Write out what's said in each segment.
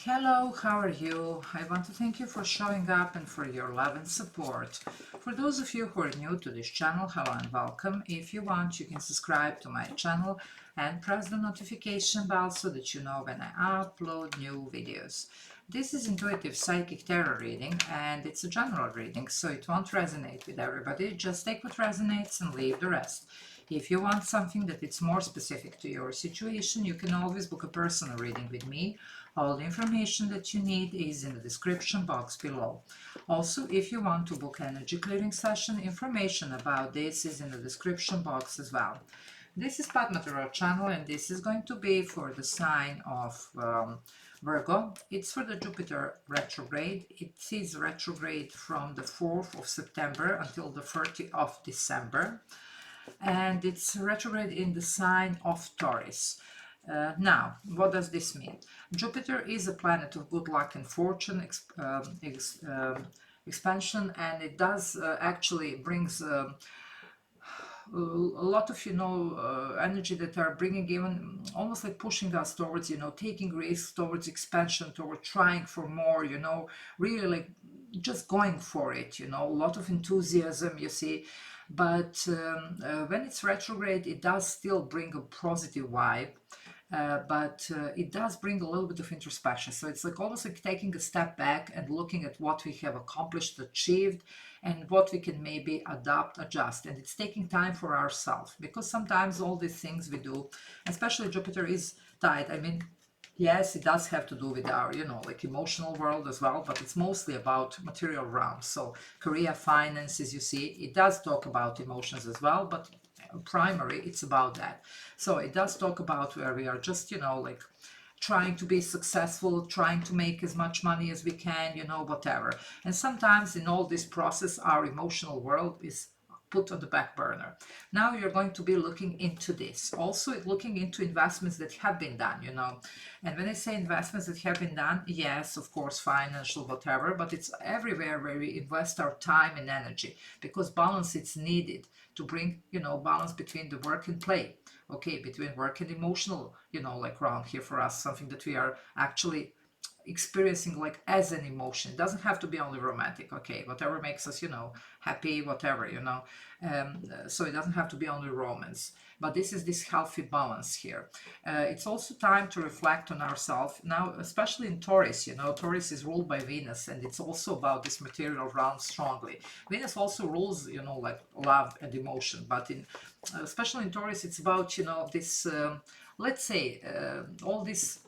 Hello, how are you? I want to thank you for showing up and for your love and support. For those of you who are new to this channel, hello and welcome. If you want, you can subscribe to my channel and press the notification bell so that you know when I upload new videos. This is intuitive psychic tarot reading and it's a general reading, so it won't resonate with everybody. Just take what resonates and leave the rest. If you want something that it's more specific to your situation, you can always book a personal reading with me. All the information that you need is in the description box below. Also, if you want to book energy clearing session, information about this is in the description box as well. This is Padma Tarot channel and this is going to be for the sign of Virgo. It's for the Jupiter retrograde. It is retrograde from the 4th of September until the 30th of December. And it's retrograde in the sign of Taurus. Now, what does this mean? Jupiter is a planet of good luck and fortune, expansion, and it does actually brings a lot of energy that are bringing, even almost like pushing us towards taking risks, towards expansion, toward trying for more, really like just going for it, a lot of enthusiasm, you see. But when it's retrograde, it does still bring a positive vibe. But it does bring a little bit of introspection. So it's like almost like taking a step back and looking at what we have accomplished, achieved, and what we can maybe adapt, adjust. And it's taking time for ourselves, because sometimes all these things we do, especially Jupiter is tied. I mean, yes, it does have to do with our, like emotional world as well, but it's mostly about material realm. So career, finances, you see, it does talk about emotions as well, but primary, it's about that. So it does talk about where we are just, like trying to be successful, trying to make as much money as we can, whatever. And sometimes in all this process, our emotional world is put on the back burner. Now you're going to be looking into this. Also looking into investments that have been done, And when I say investments that have been done, yes, of course, financial, whatever, but it's everywhere where we invest our time and energy, because balance is needed to bring, balance between the work and play. Okay, between work and emotional, like around here for us, something that we are actually experiencing like as an emotion. It doesn't have to be only romantic, okay, whatever makes us happy, whatever, so it doesn't have to be only romance, but this is this healthy balance here. It's also time to reflect on ourselves now, especially in Taurus. Taurus is ruled by Venus, and it's also about this material realm strongly. Venus also rules like love and emotion, but in especially in Taurus, it's about this let's say all this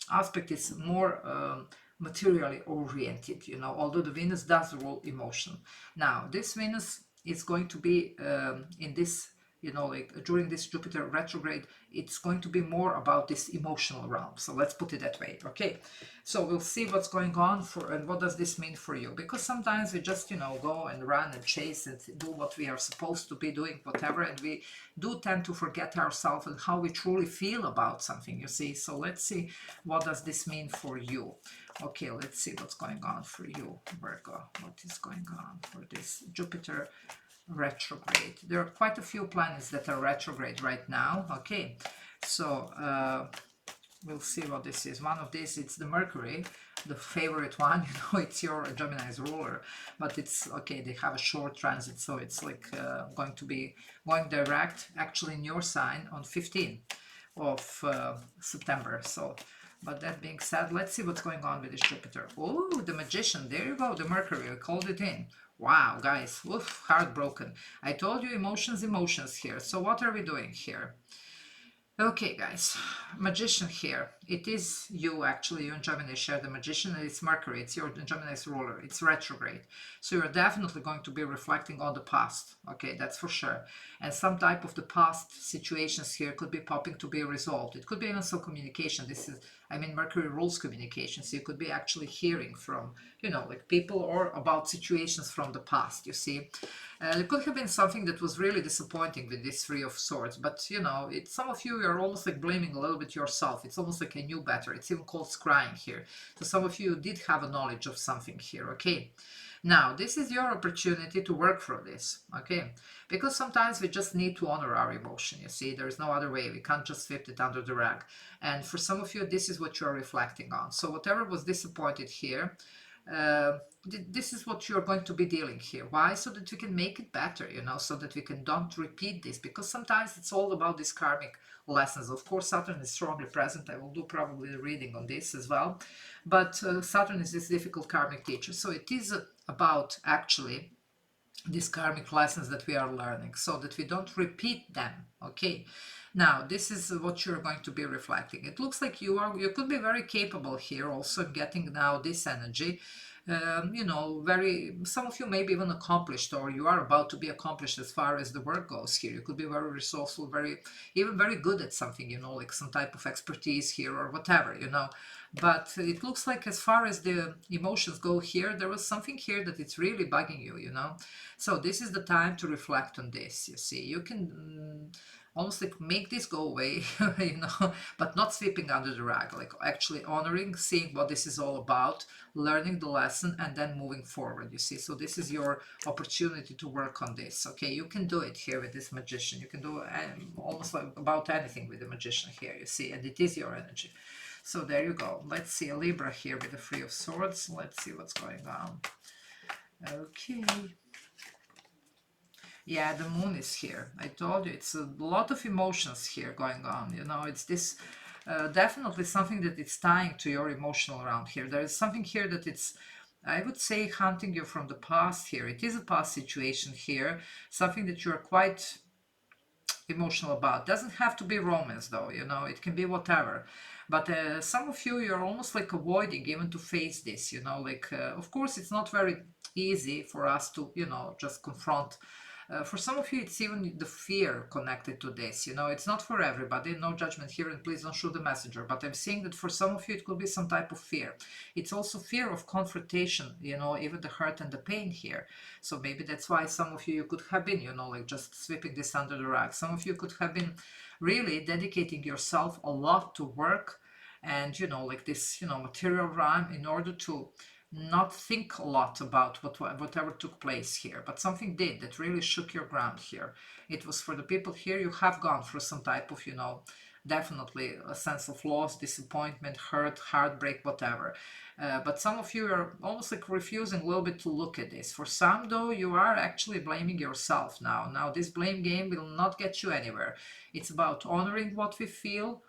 aspect is more materially oriented, although the Venus does rule emotion. Now, this Venus is going to be in this, like during this Jupiter retrograde, it's going to be more about this emotional realm. So let's put it that way, okay? So we'll see what's going on and what does this mean for you? Because sometimes we just, go and run and chase and do what we are supposed to be doing, whatever, and we do tend to forget ourselves and how we truly feel about something, you see. So let's see, what does this mean for you? Okay, let's see what's going on for you, Virgo. What is going on for this Jupiter retrograde? There are quite a few planets that are retrograde right now. Okay, so we'll see what this is. One of these, it's the Mercury, the favorite one. It's your Gemini's ruler, but it's okay, they have a short transit, so it's like going to be going direct actually in your sign on 15th of September. So but that being said, let's see what's going on with this Jupiter. Oh, the Magician, there you go, the Mercury, I called it in. Wow, guys, woof, heartbroken. I told you emotions here. So what are we doing here? Okay, guys, Magician here. It is you, actually, you and Gemini share the Magician, and it's Mercury. It's your Gemini's ruler. It's retrograde. So you're definitely going to be reflecting on the past. Okay, that's for sure. And some type of the past situations here could be popping to be resolved. It could be even some communication. This is, I mean, Mercury rules communication. So you could be actually hearing from, like people or about situations from the past, you see. There could have been something that was really disappointing with this Three of Swords, but some of you are almost like blaming a little bit yourself. It's almost like I knew better. It's even called scrying here. So some of you did have a knowledge of something here, okay? Now, this is your opportunity to work for this, okay? Because sometimes we just need to honor our emotion, you see. There is no other way. We can't just sweep it under the rug. And for some of you, this is what you're reflecting on. So whatever was disappointed here, uh, this is what you're going to be dealing here. Why? So that we can make it better, you know, so that we can don't repeat this. Because sometimes it's all about these karmic lessons. Of course, Saturn is strongly present. I will do probably a reading on this as well. But Saturn is this difficult karmic teacher. So it is about actually these karmic lessons that we are learning so that we don't repeat them. Okay, now this is what you're going to be reflecting. It looks like you could be very capable here also getting now this energy. You know, very, some of you may be even accomplished, or you are about to be accomplished as far as the work goes here. You could be very resourceful, very, even very good at something, you know, like some type of expertise here or whatever, you know. But it looks like as far as the emotions go here, there was something here that it's really bugging you, you know. So this is the time to reflect on this, you see. You can almost like make this go away, you know, but not sweeping under the rug, like actually honoring, seeing what this is all about, learning the lesson, and then moving forward, you see. So this is your opportunity to work on this, okay? You can do it here with this magician. You can do almost like about anything with the magician here, you see, and it is your energy. So there you go. Let's see a Libra here with the Three of Swords. Let's see what's going on. Okay. Yeah, the moon is here. I told you, it's a lot of emotions here going on. You know, it's this definitely something that it's tying to your emotional around here. There is something here that it's, I would say, hunting you from the past here. It is a past situation here, something that you're quite emotional about. Doesn't have to be romance though, you know, it can be whatever. But some of you, you're almost like avoiding even to face this, you know, like, of course, it's not very easy for us to, you know, just confront. For some of you, it's even the fear connected to this. You know, it's not for everybody. No judgment here, and please don't shoot the messenger. But I'm seeing that for some of you, it could be some type of fear. It's also fear of confrontation, you know, even the hurt and the pain here. So maybe that's why some of you could have been, you know, like just sweeping this under the rug. Some of you could have been really dedicating yourself a lot to work and, you know, like this, you know, material realm in order to not think a lot about whatever took place here, but something did that really shook your ground here. It was for the people here, you have gone through some type of, you know, definitely a sense of loss, disappointment, hurt, heartbreak, whatever. But some of you are almost like refusing a little bit to look at this. For some, though, you are actually blaming yourself now. Now, this blame game will not get you anywhere. It's about honoring what we feel,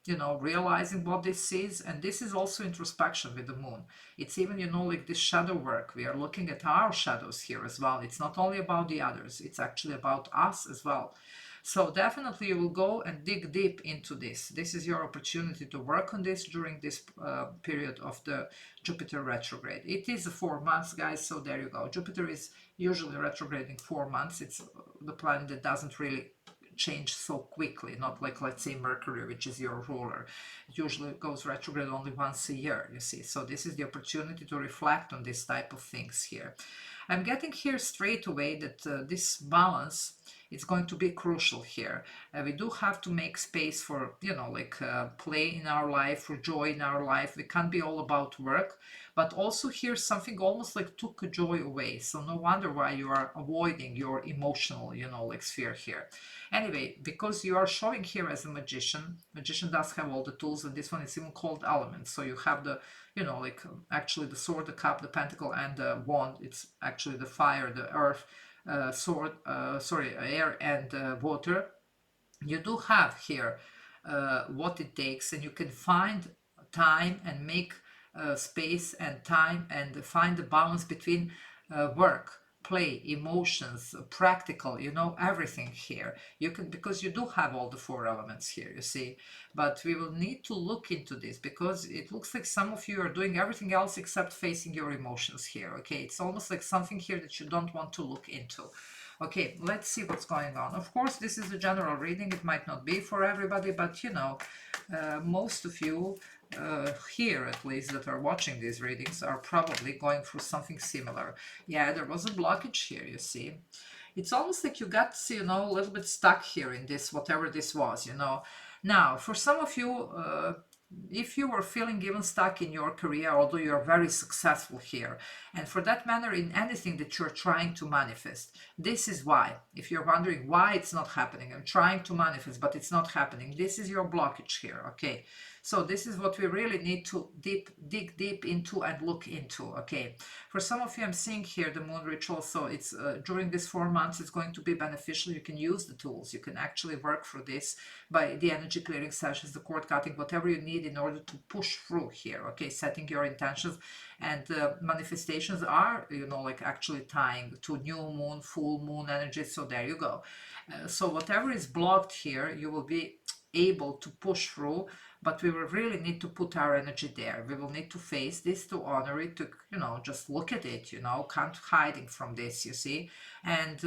you know, realizing what this is. And this is also introspection with the moon. It's even, you know, like this shadow work. We are looking at our shadows here as well. It's not only about the others, it's actually about us as well. So definitely you will go and dig deep into this. This is your opportunity to work on this during this period of the Jupiter retrograde. It is 4 months, guys, so there you go. Jupiter is usually retrograding 4 months. It's the planet that doesn't really change so quickly, not like, let's say, Mercury, which is your ruler. It usually goes retrograde only once a year, you see. So this is the opportunity to reflect on this type of things here. I'm getting here straight away that this balance is going to be crucial here. We do have to make space for, you know, like play in our life, for joy in our life. We can't be all about work, but also here something almost like took a joy away. So no wonder why you are avoiding your emotional, you know, like sphere here. Anyway, because you are showing here as a magician, magician does have all the tools, and this one is even called elements. So you have the, you know, like actually the sword, the cup, the pentacle, and the wand. It's actually the fire, the earth, air and water. You do have here what it takes, and you can find time and make space and time and find the balance between work, play, emotions, practical, you know, everything here. You can, because you do have all the 4 elements here, you see. But we will need to look into this, because it looks like some of you are doing everything else except facing your emotions here, okay? It's almost like something here that you don't want to look into. Okay, let's see what's going on. Of course, this is a general reading. It might not be for everybody, but you know, most of you here, at least, that are watching these readings are probably going through something similar. Yeah, there was a blockage here, you see. It's almost like you got, you know, a little bit stuck here in this, whatever this was, you know. Now, for some of you, if you were feeling even stuck in your career, although you're very successful here, and for that matter in anything that you're trying to manifest, this is why. If you're wondering why it's not happening, I'm trying to manifest but it's not happening, this is your blockage here. Okay, so this is what we really need to dig deep into and look into. Okay, for some of you, I'm seeing here the moon ritual, so it's during these 4 months it's going to be beneficial. You can use the tools, you can actually work through this by the energy clearing sessions, the cord cutting, whatever you need in order to push through here. Okay, setting your intentions, and manifestations are, you know, like actually tying to new moon, full moon energy. So there you go. So whatever is blocked here, you will be able to push through, but we will really need to put our energy there. We will need to face this, to honor it, to, you know, just look at it, you know, can't hiding from this, you see. And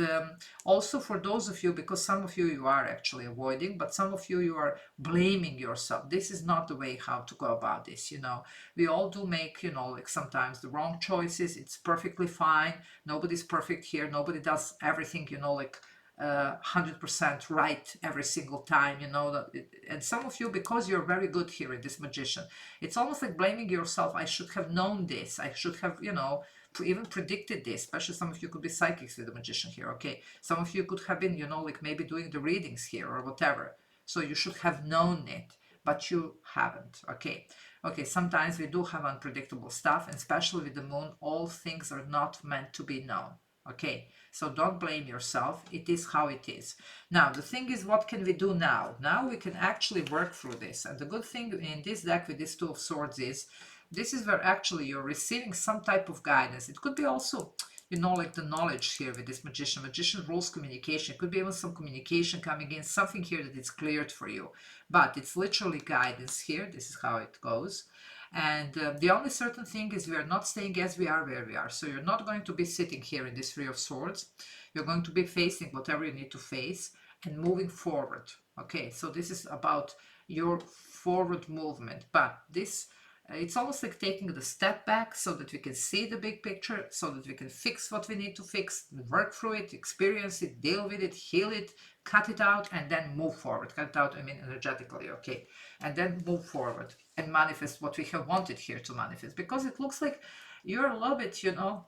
also for those of you, because some of you, you are actually avoiding, but some of you, you are blaming yourself. This is not the way how to go about this, you know. We all do make, you know, like sometimes the wrong choices. It's perfectly fine. Nobody's perfect here. Nobody does everything, you know, like 100% right every single time, you know. That and some of you, because you're very good here in this magician, it's almost like blaming yourself. I should have known this, I should have, you know, even predicted this. Especially some of you could be psychics with the magician here. Okay, some of you could have been, you know, like maybe doing the readings here or whatever, so you should have known it, but you haven't. Okay, okay, sometimes we do have unpredictable stuff, and especially with the moon, all things are not meant to be known. Okay, so don't blame yourself. It is how it is. Now, the thing is, what can we do now? Now we can actually work through this. And the good thing in this deck with this Two of Swords is, this is where actually you're receiving some type of guidance. It could be also, you know, like the knowledge here with this magician. Magician rules communication. It could be even some communication coming in, something here that is cleared for you. But it's literally guidance here. This is how it goes. And the only certain thing is we are not staying as we are where we are. So you're not going to be sitting here in this Three of Swords. You're going to be facing whatever you need to face and moving forward. Okay, so this is about your forward movement. But this, it's almost like taking the step back so that we can see the big picture, so that we can fix what we need to fix, work through it, experience it, deal with it, heal it, cut it out, and then move forward. Cut it out, I mean energetically, okay? And then move forward and manifest what we have wanted here to manifest. Because it looks like you're a little bit, you know,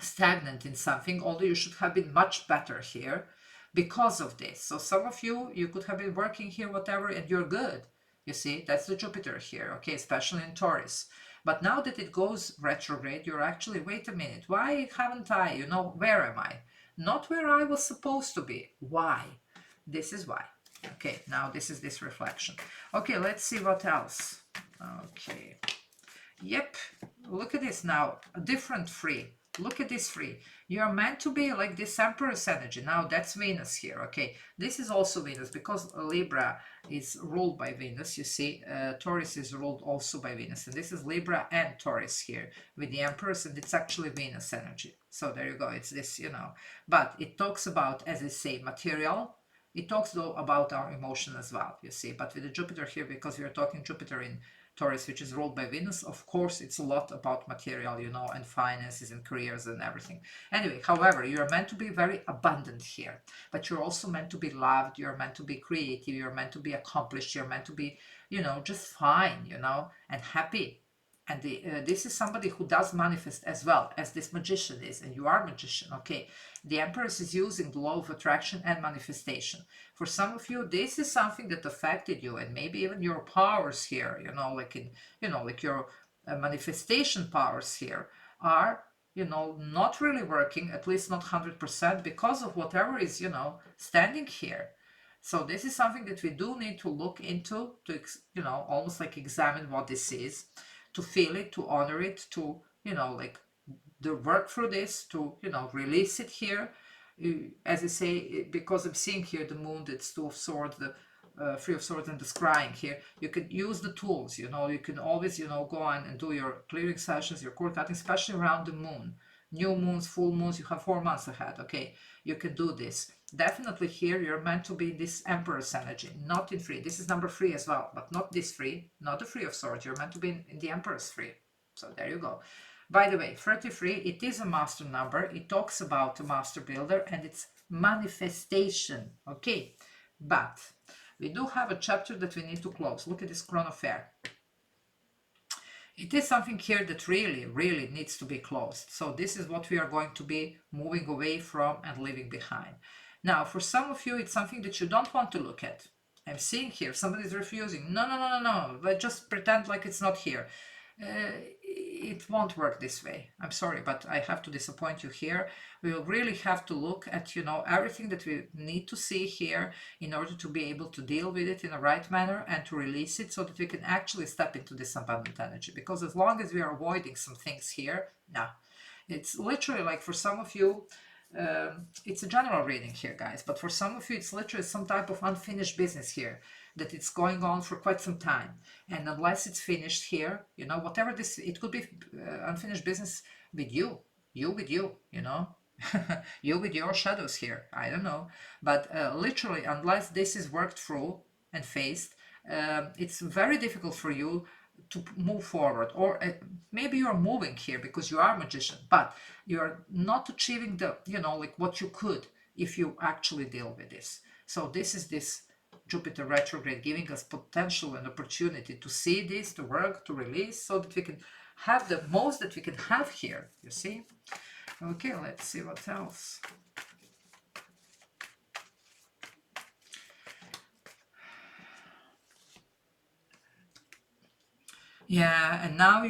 stagnant in something, although you should have been much better here because of this. So some of you, you could have been working here, whatever, and you're good. You see, that's the Jupiter here, okay, especially in Taurus. But now that it goes retrograde, you're actually, wait a minute, why haven't I, you know, where am I? Not where I was supposed to be. Why? This is why. Okay, now this is this reflection. Okay, let's see what else. Okay. Yep, look at this now, a different three. Look at this three. You're meant to be like this Empress energy. Now that's Venus here, okay? This is also Venus because Libra is ruled by Venus, you see. Taurus is ruled also by Venus. And this is Libra and Taurus here with the Empress, and it's actually Venus energy. So there you go, it's this, you know. But it talks about, as I say, material. It talks though about our emotion as well, you see. But with the Jupiter here, because we are talking Jupiter in Taurus, which is ruled by Venus, of course, it's a lot about material, you know, and finances and careers and everything. Anyway, however, you're meant to be very abundant here, but you're also meant to be loved, you're meant to be creative, you're meant to be accomplished, you're meant to be, you know, just fine, you know, and happy. And this is somebody who does manifest as well as this magician is, and you are a magician, okay? The Empress is using the law of attraction and manifestation. For some of you, this is something that affected you, and maybe even your powers here, you know, like in, you know, like your manifestation powers here are, you know, not really working, at least not 100%, because of whatever is, you know, standing here. So this is something that we do need to look into, to, you know, almost like examine what this is, to feel it, to honor it, to, you know, like the work through this, to, you know, release it here. As I say, because I'm seeing here the moon, that's Two of Swords, the Three of Swords, and the scrying here, you can use the tools, you know, you can always, you know, go on and do your clearing sessions, your cord cutting, especially around the moon. New moons, full moons, you have 4 months ahead, okay? You can do this. Definitely here, you're meant to be in this Empress energy, not in three. This is number 3 as well, but not this 3, not the Three of Swords. You're meant to be in the Empress 3. So there you go. By the way, 33, it is a master number. It talks about a master builder and it's manifestation, okay? But we do have a chapter that we need to close. Look at this chronosphere. it is something here that really, really needs to be closed. So this is what we are going to be moving away from and leaving behind. Now, for some of you, it's something that you don't want to look at. I'm seeing here, somebody's refusing. No, no, no, no, no. Let's just pretend like it's not here. It won't work this way. I'm sorry, but I have to disappoint you here. We will really have to look at, everything that we need to see here in order to be able to deal with it in the right manner and to release it so that we can actually step into this abundant energy. Because as long as we are avoiding some things here, no. It's literally like for some of you, it's a general reading here, guys, but for some of you, it's literally some type of unfinished business here that it's going on for quite some time. And unless it's finished here, whatever this, it could be unfinished business with you with you. You with your shadows here, I don't know. But literally, unless this is worked through and faced, it's very difficult for you to move forward. Or maybe you're moving here because you are a magician, but you're not achieving the, like what you could if you actually deal with this. So this is this Jupiter retrograde giving us potential and opportunity to see this, to work, to release, so that we can have the most that we can have here, you see? Okay, let's see what else. Yeah, and now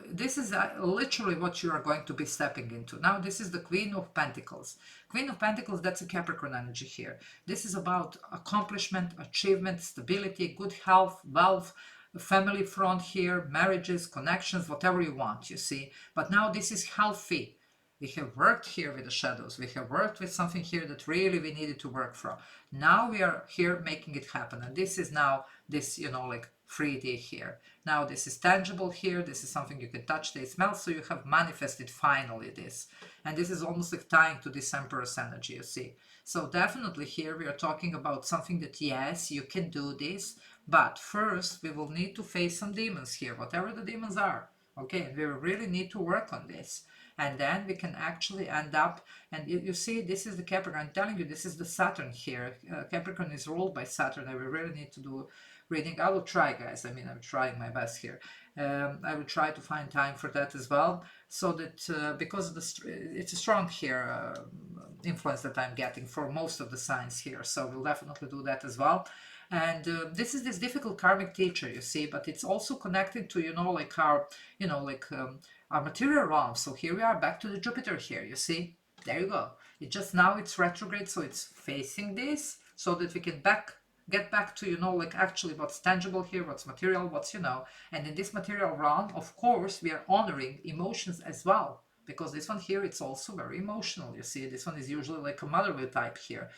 this is literally what you are going to be stepping into. Now, this is the Queen of Pentacles. Queen of Pentacles, that's a Capricorn energy here. This is about accomplishment, achievement, stability, good health, wealth, family front here, marriages, connections, whatever you want, you see. But now this is healthy. We have worked here with the shadows. We have worked with something here that really we needed to work from. Now we are here making it happen. And this is now this, like 3D here. Now this is tangible here. This is something you can touch, taste, smell. So you have manifested finally this. And this is almost like tying to this Empress energy, you see. So definitely here we are talking about something that, yes, you can do this. But first we will need to face some demons here, whatever the demons are. Okay, we really need to work on this. And then we can actually end up, and you see, this is the Capricorn. I'm telling you, this is the Saturn here. Capricorn is ruled by Saturn. I will really need to do reading. I will try, guys. I mean, I'm trying my best here. I will try to find time for that as well, so that because it's a strong here influence that I'm getting for most of the signs here. So we'll definitely do that as well. And this is this difficult karmic teacher, you see, but it's also connected to, like our, our material realm. So here we are back to the Jupiter here, you see. There you go. It just now it's retrograde, so it's facing this so that we can get back to, like actually what's tangible here, what's material, what's, and in this material realm, of course, we are honoring emotions as well, because this one here, it's also very emotional, you see. This one is usually like a motherly type here.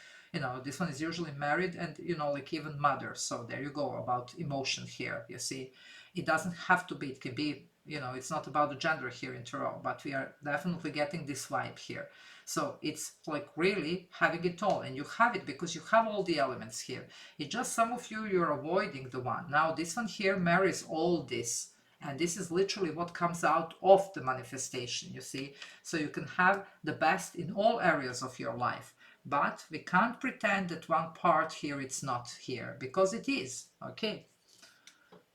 This one is usually married and, like even mother. So there you go about emotion here, you see. It doesn't have to be, it can be, it's not about the gender here in tarot, but we are definitely getting this vibe here. So it's like really having it all, and you have it because you have all the elements here. It's just some of you're avoiding the one. Now this one here marries all this, and this is literally what comes out of the manifestation, you see. So you can have the best in all areas of your life. But we can't pretend that one part here it's not here, because it is, okay?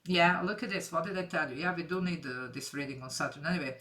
Yeah, look at this. What did I tell you? Yeah, we do need this reading on Saturn. Anyway,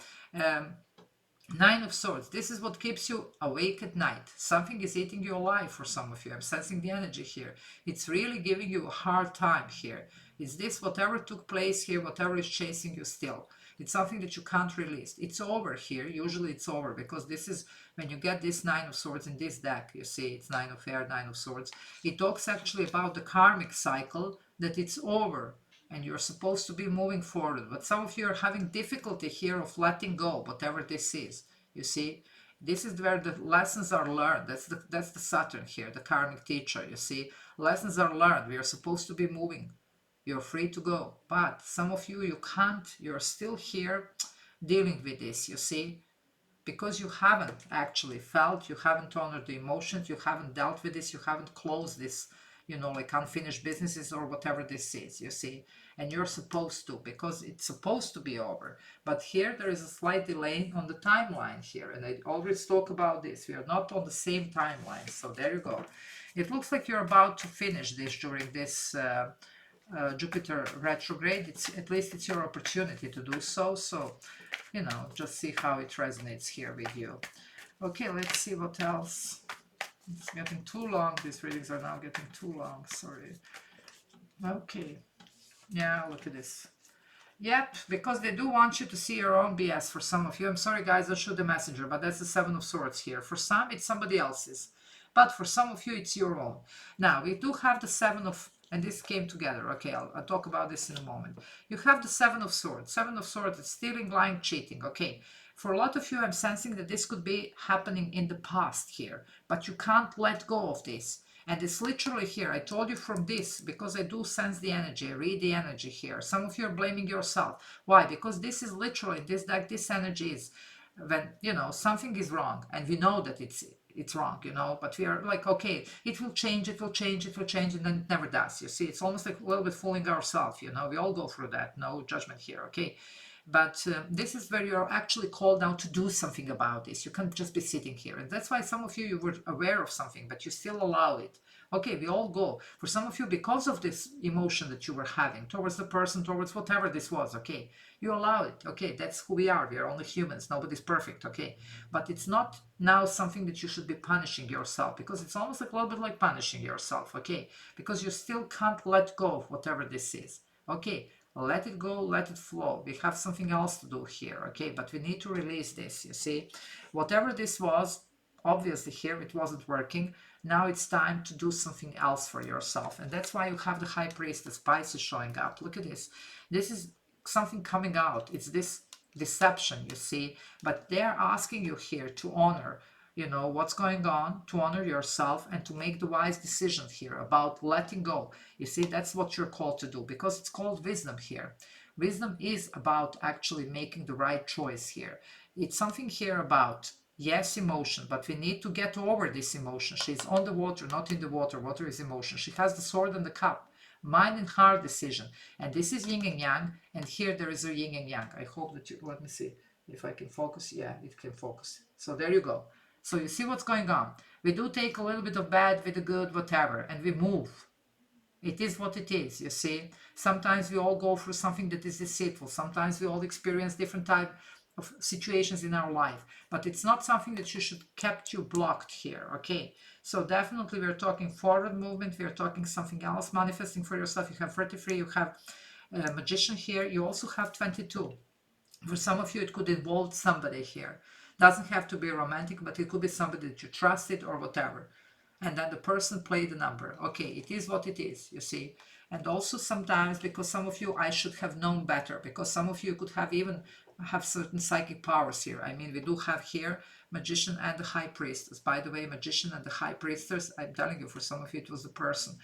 Nine of Swords. This is what keeps you awake at night. Something is eating you alive for some of you. I'm sensing the energy here. It's really giving you a hard time here. Is this whatever took place here, whatever is chasing you still? It's something that you can't release. It's over here. Usually it's over, because this is when you get this Nine of Swords in this deck. You see, it's Nine of Air, Nine of Swords. It talks actually about the karmic cycle, that it's over and you're supposed to be moving forward. But some of you are having difficulty here of letting go, whatever this is. You see, this is where the lessons are learned. That's the Saturn here, the karmic teacher. You see, lessons are learned. We are supposed to be moving. You're free to go. But some of you can't. You're still here dealing with this, you see, because you haven't actually felt, you haven't honored the emotions, you haven't dealt with this, you haven't closed this, like unfinished businesses or whatever this is, you see. And you're supposed to, because it's supposed to be over. But here there is a slight delay on the timeline here, and I always talk about this. We are not on the same timeline, so there you go. It looks like you're about to finish this during this Jupiter retrograde, it's at least it's your opportunity to do so. So, you know, just see how it resonates here with you. Okay, let's see what else. It's getting too long. These readings are now getting too long. Sorry. Okay. Yeah, look at this. Yep, because they do want you to see your own BS for some of you. I'm sorry, guys, I'll show the messenger, but that's the Seven of Swords here. For some, it's somebody else's. But for some of you, it's your own. Now, we do have the Seven of... And this came together. Okay, I'll talk about this in a moment. You have the Seven of Swords. Seven of Swords is stealing, lying, cheating. Okay, for a lot of you, I'm sensing that this could be happening in the past here. But you can't let go of this. And it's literally here. I told you from this because I do sense the energy. I read the energy here. Some of you are blaming yourself. Why? Because this is literally this deck. This energy is when, you know, something is wrong, and we know that it's wrong, you know, but we are like, okay, it will change, it will change, it will change, and then it never does. You see, it's almost like a little bit fooling ourselves, you know. We all go through that. No judgment here, okay? But this is where you're actually called now to do something about this. You can't just be sitting here. And that's why some of you were aware of something, but you still allow it. Okay, we all go. For some of you, because of this emotion that you were having towards the person, towards whatever this was, okay, you allow it. Okay, that's who we are. We are only humans. Nobody's perfect, okay? But it's not now something that you should be punishing yourself, because it's almost like a little bit like punishing yourself, okay? Because you still can't let go of whatever this is. Okay, let it go, let it flow. We have something else to do here, okay? But we need to release this, you see? Whatever this was, obviously here it wasn't working. Now it's time to do something else for yourself. And that's why you have the High Priestess, Pisces showing up. Look at this. This is something coming out. It's this deception, you see? But they're asking you here to honor, you know, what's going on, to honor yourself and to make the wise decision here about letting go. You see, that's what you're called to do, because it's called wisdom here. Wisdom is about actually making the right choice here. It's something here about, yes, emotion, but we need to get over this emotion. She's on the water, not in the water. Water is emotion. She has the sword and the cup. Mind and heart decision. And this is yin and yang, and here there is a yin and yang. I hope that you, let me see if I can focus. Yeah, it can focus. So there you go. So you see what's going on. We do take a little bit of bad with the good, whatever, and we move. It is what it is, you see. Sometimes we all go through something that is deceitful. Sometimes we all experience different type of situations in our life. But it's not something that you should kept you blocked here, okay? So definitely we're talking forward movement. We're talking something else, manifesting for yourself. You have 33, you have Magician here. You also have 22. For some of you, it could involve somebody here. Doesn't have to be romantic, but it could be somebody that you trusted or whatever. And then the person played the number. Okay, it is what it is, you see. And also sometimes, because some of you, I should have known better, because some of you could have even have certain psychic powers here. I mean, we do have here Magician and the High Priestess. By the way, Magician and the High Priestess, I'm telling you, for some of you, it was the person.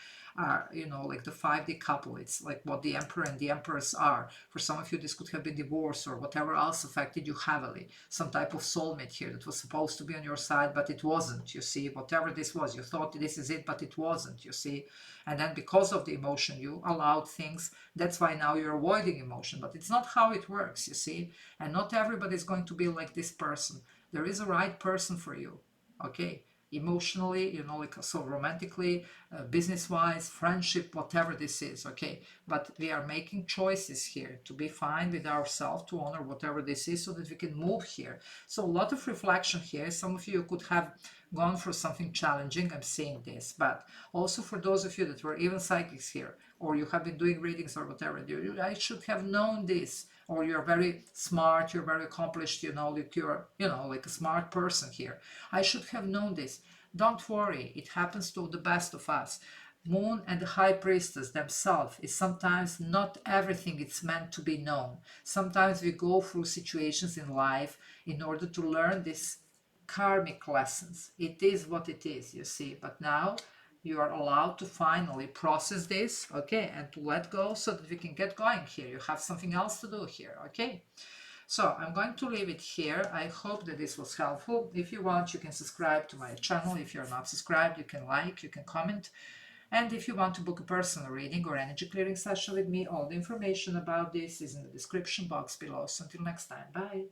You know, like the 5D couple. It's like what the Emperor and the Empress are. For some of you, this could have been divorce or whatever else affected you heavily. Some type of soulmate here that was supposed to be on your side, but it wasn't, you see. Whatever this was, you thought this is it, but it wasn't, you see. And then because of the emotion, you allowed things. That's why now you're avoiding emotion, but it's not how it works, you see. And not everybody is going to be like this person. There is a right person for you, okay? Emotionally, you know, like so romantically, business-wise, friendship, whatever this is, okay? But we are making choices here to be fine with ourselves, to honor whatever this is, so that we can move here. So a lot of reflection here. Some of you could have gone for something challenging. I'm saying this, but also for those of you that were even psychics here, or you have been doing readings or whatever, I should have known this. Or you're very smart, you're very accomplished, you know, like you're, you know, like a smart person here. I should have known this. Don't worry, it happens to the best of us. Moon and the High Priestess themselves is sometimes not everything it's meant to be known. Sometimes we go through situations in life in order to learn these karmic lessons. It is what it is, you see. But now you are allowed to finally process this, okay, and to let go so that we can get going here. You have something else to do here, okay? So I'm going to leave it here. I hope that this was helpful. If you want, you can subscribe to my channel. If you're not subscribed, you can like, you can comment. And if you want to book a personal reading or energy clearing session with me, all the information about this is in the description box below. So until next time, bye.